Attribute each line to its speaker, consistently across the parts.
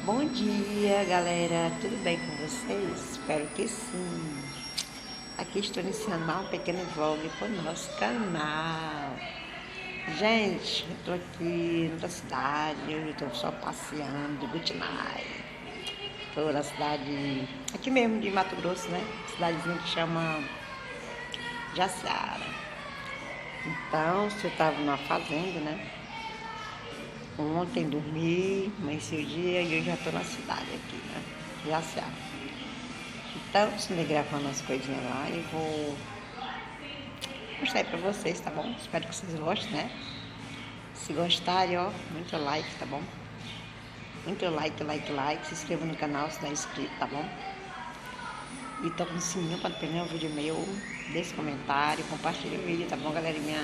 Speaker 1: Bom dia, galera. Tudo bem com vocês? Espero que sim. Aqui estou iniciando mais um pequeno vlog para o nosso canal. Gente, eu estou aqui na cidade, eu estou só passeando de Gutinai. Estou na cidade, aqui mesmo de Mato Grosso, né? Cidadezinha que chama Jaciara. Então, você estava numa fazenda, né? Ontem dormi, amanheci o dia e hoje já estou na cidade aqui, né? Jaciara. Então, estou gravando as coisinhas lá e vou mostrar aí pra vocês, tá bom? Espero que vocês gostem, né? Se gostarem, ó, muito like, tá bom? Muito like. Se inscreva no canal se não é inscrito, tá bom? E toca no sininho para não perder um vídeo meu. Deixe comentário, compartilhe o vídeo, tá bom, galerinha?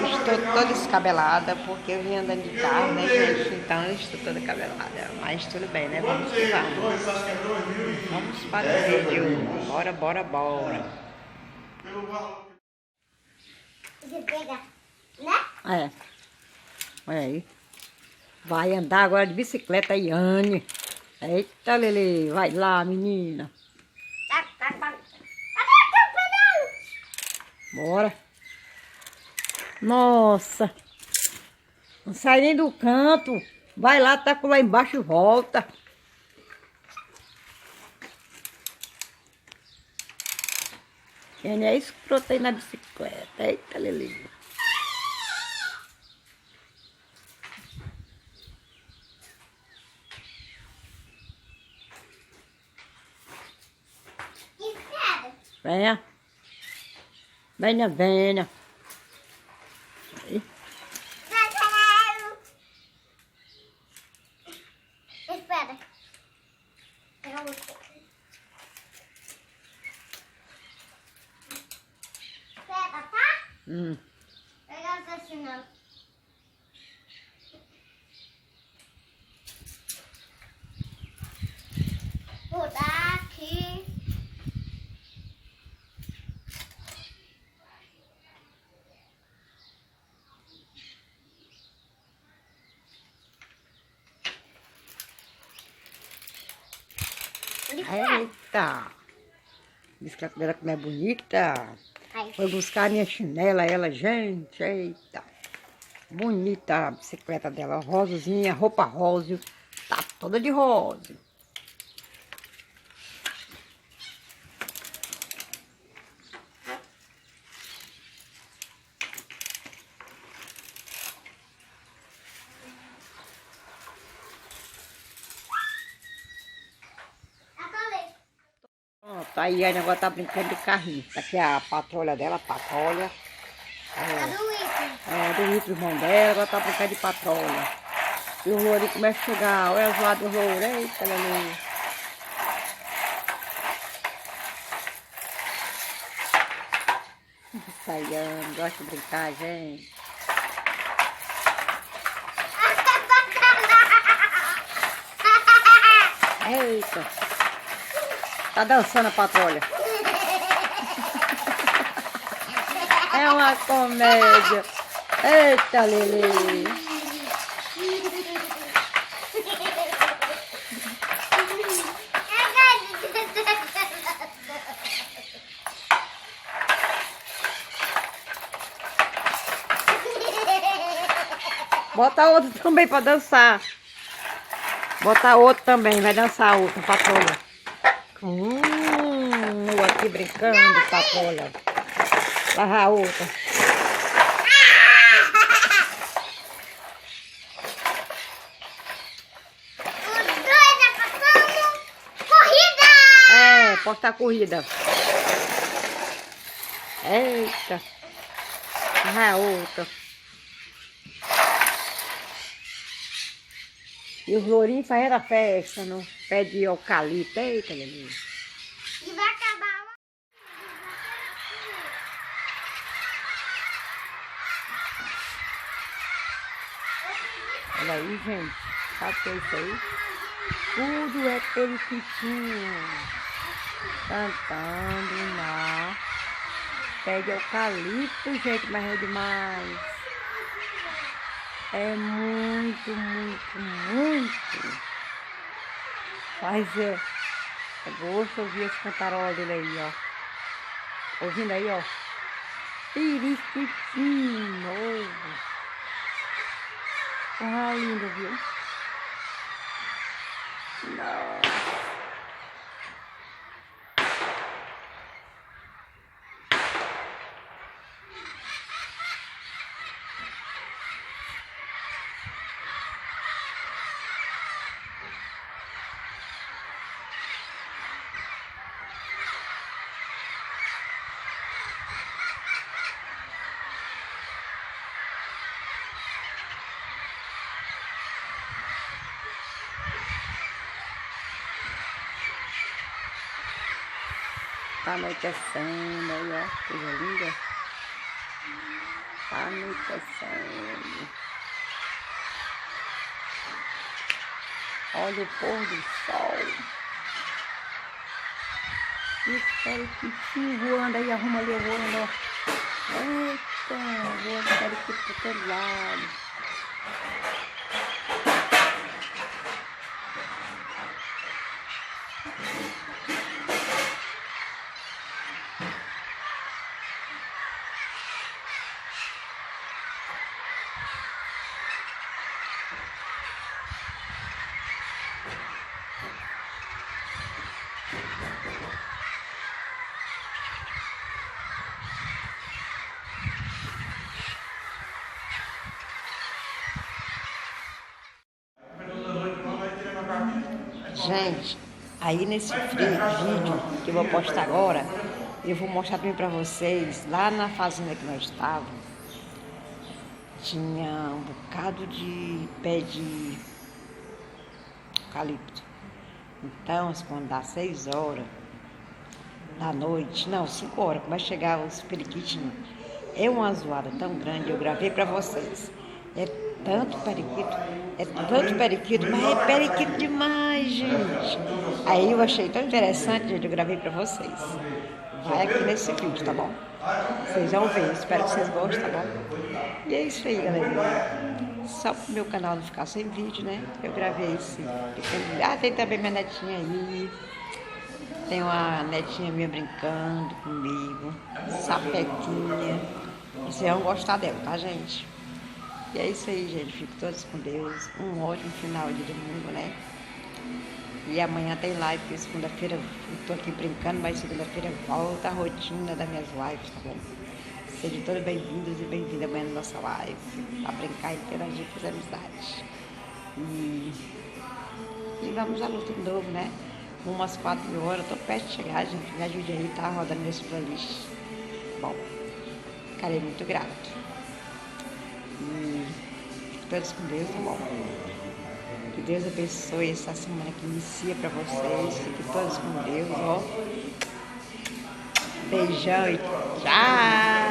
Speaker 1: Estou toda descabelada porque eu vim andando de carro, né, gente? Então eu estou toda cabelada. Mas tudo bem, né? Vamos que vamos. Vamos para o vídeo. Bora.
Speaker 2: Você pega, né?
Speaker 1: É. Olha aí. Vai andar agora de bicicleta, Yane. Eita, Lele. Vai lá, menina. Bora. Nossa. Não sai nem do canto. Vai lá, tá lá embaixo e volta. Ele é escrota aí na bicicleta. Eita, Lele. Venha. Venha. Aí.
Speaker 2: Espera. Pega você. Espera, tá? Pega o seu chinelo. Vou dar aqui.
Speaker 1: Eita. A bicicleta dela como é bonita.
Speaker 2: Aí.
Speaker 1: Foi buscar a minha chinela, ela, gente. Eita. Bonita a bicicleta dela. Rosazinha, roupa rosa. Tá toda de rosa. Pronto, aí a negócio tá brincando de carrinho. Tá aqui a patrulha dela, a patrulha. Do Ito, irmão dela, agora tá brincando de patrulha. E o louro começa a chegar, olha os lados do louro, eita, Lelê. Saiando, gosta de brincar, gente. Eita. Tá dançando a patrulha. É uma comédia. Eita, Lelê. Bota outro também pra dançar. Bota outro também, vai dançar outro, patrulha. Eu aqui brincando, patrulha. Lava a outra.
Speaker 2: Os dois já passando. Corrida!
Speaker 1: É, posta a corrida. Eita. Lava a outra. E os lourinhos fazendo a festa no pé de eucalipto. Eita, menino.
Speaker 2: E vai acabar.
Speaker 1: Olha aí, gente. Sabe o que é isso aí? Tudo é periquitinho. Cantando na pé de eucalipto, gente, mas é demais. É muito, muito, muito. Mas é gosto ouvir as cantarolas dele aí, ó. Ouvindo aí, ó. Periquitinho novo. Ah, lindo, viu? Nossa. Tá anoitecendo aí, ó. Coisa linda. Tá anoitecendo. Olha o pôr do sol. Espero que sim, voando aí, arruma ali voando, ó. Eita, voando, espero que pro todo lado. Gente, aí nesse vídeo que eu vou postar agora, eu vou mostrar bem pra vocês, lá na fazenda que nós estávamos, tinha um bocado de pé de eucalipto. Então, quando dá 6 horas da noite, não, 5 horas, começa a chegar os periquitinhos. É uma zoada tão grande, eu gravei pra vocês. É tanto periquito, mas é periquito demais, gente. Aí eu achei tão interessante, gente, eu gravei pra vocês. Vai aqui nesse vídeo, tá bom? Vocês vão ver, espero que vocês gostem, tá bom? E é isso aí, galera. Só pro meu canal não ficar sem vídeo, né? Eu gravei esse. Tem também minha netinha aí. Tem uma netinha minha brincando comigo. Sapequinha. Vocês vão gostar dela, tá, gente? E é isso aí, gente. Fiquem todos com Deus. Um ótimo final de domingo, né? E amanhã tem live, porque segunda-feira eu tô aqui brincando, mas segunda-feira volta a rotina das minhas lives, tá bom? Sejam todos bem-vindos e bem-vindas amanhã na nossa live. Pra brincar, interagir, fazer amizade. E vamos à luta de novo, né? Umas 4 horas, tô perto de chegar, gente. Me ajude aí, tá? Rodando nesse playlist. Bom, ficarei muito grato. E fiquem todos com Deus, tá bom? Que Deus abençoe essa semana que inicia pra vocês. Fiquem todos com Deus, ó. Beijão e tchau!